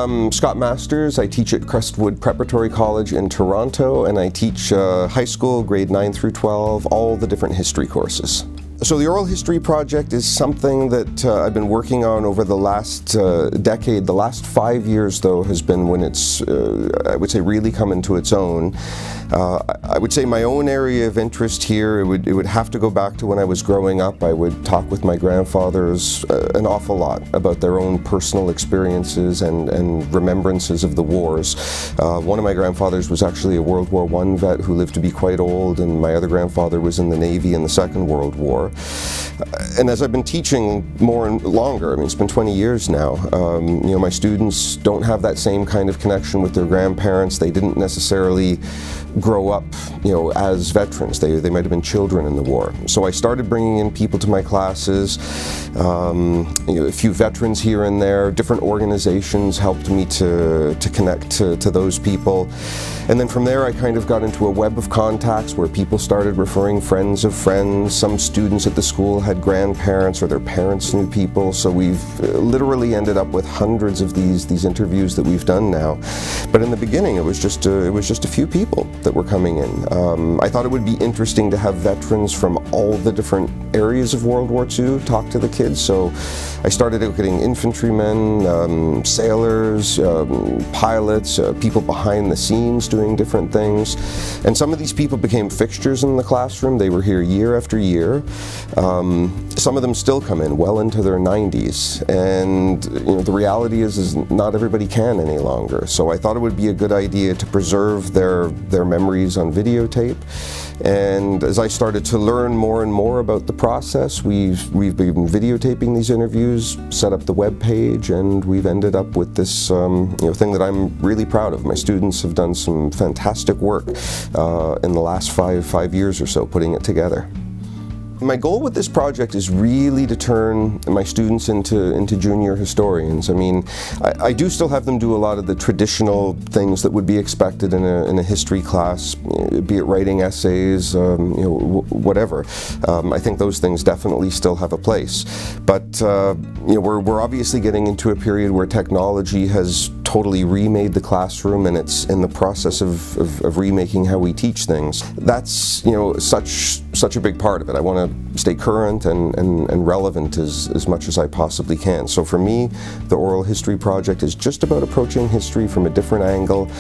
I'm Scott Masters. I teach at Crestwood Preparatory College in Toronto, and I teach high school, grade 9 through 12, all the different history courses. So the Oral History Project is something that I've been working on over the last decade. The last 5 years, though, has been when it's, I would say, really come into its own. I would say my own area of interest here, it would have to go back to when I was growing up. I would talk with my grandfathers an awful lot about their own personal experiences and remembrances of the wars. One of my grandfathers was actually a World War I vet who lived to be quite old, and my other grandfather was in the Navy in the Second World War. And as I've been teaching more and longer, I mean, it's been 20 years now, you know, my students don't have that same kind of connection with their grandparents. They didn't necessarily grow up, you know, as veterans. They might have been children in the war. So I started bringing in people to my classes, you know, a few veterans here and there. Different organizations helped me to connect to those people. And then from there I kind of got into a web of contacts where people started referring friends of friends. Some students at the school had grandparents or their parents knew people. So we've literally ended up with hundreds of these interviews that we've done now. But in the beginning it was just a few people that were coming in. I thought it would be interesting to have veterans from all the different areas of World War II talk to the kids. So I started out getting infantrymen, sailors, pilots, people behind the scenes doing different things. And some of these people became fixtures in the classroom. They were here year after year. Some of them still come in well into their 90s. And you know, the reality is not everybody can any longer. So I thought it would be a good idea to preserve their memories on videotape. And as I started to learn more and more about the process, we've been videotaping these interviews, set up the web page, and we've ended up with this you know, thing that I'm really proud of. My students have done some fantastic work in the last five years or so putting it together. My goal with this project is really to turn my students into junior historians. I mean, I do still have them do a lot of the traditional things that would be expected in a history class, be it writing essays, you know, whatever. I think those things definitely still have a place. But you know, we're obviously getting into a period where technology has totally remade the classroom, and it's in the process of remaking how we teach things. That's, you know, such a big part of it. I want to stay current and relevant as much as I possibly can. So for me, the Oral History Project is just about approaching history from a different angle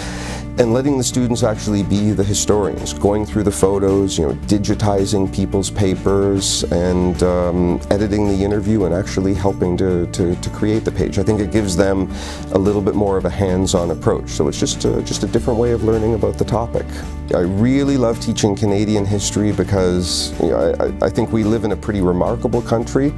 and letting the students actually be the historians, going through the photos, you know, digitizing people's papers and editing the interview and actually helping to create the page. I think it gives them a little bit more of a hands-on approach. So it's just a different way of learning about the topic. I really love teaching Canadian history because, you know, I think we live in a pretty remarkable country,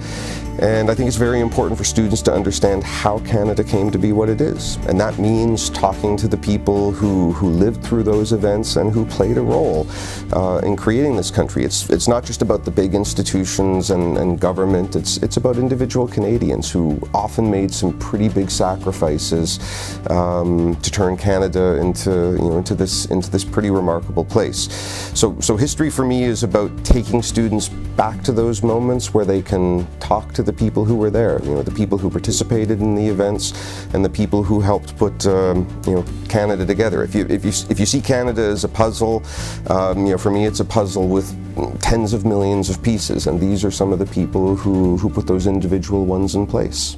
and I think it's very important for students to understand how Canada came to be what it is. And that means talking to the people who lived through those events and who played a role in creating this country. It's not just about the big institutions and government, it's about individual Canadians who often made some pretty big sacrifices to turn Canada into this pretty remarkable place. So history for me is about taking students back to those moments where they can talk to the people who were there, you know, the people who participated in the events and the people who helped put you know, Canada together. If you see Canada as a puzzle, you know, for me it's a puzzle with tens of millions of pieces, and these are some of the people who put those individual ones in place.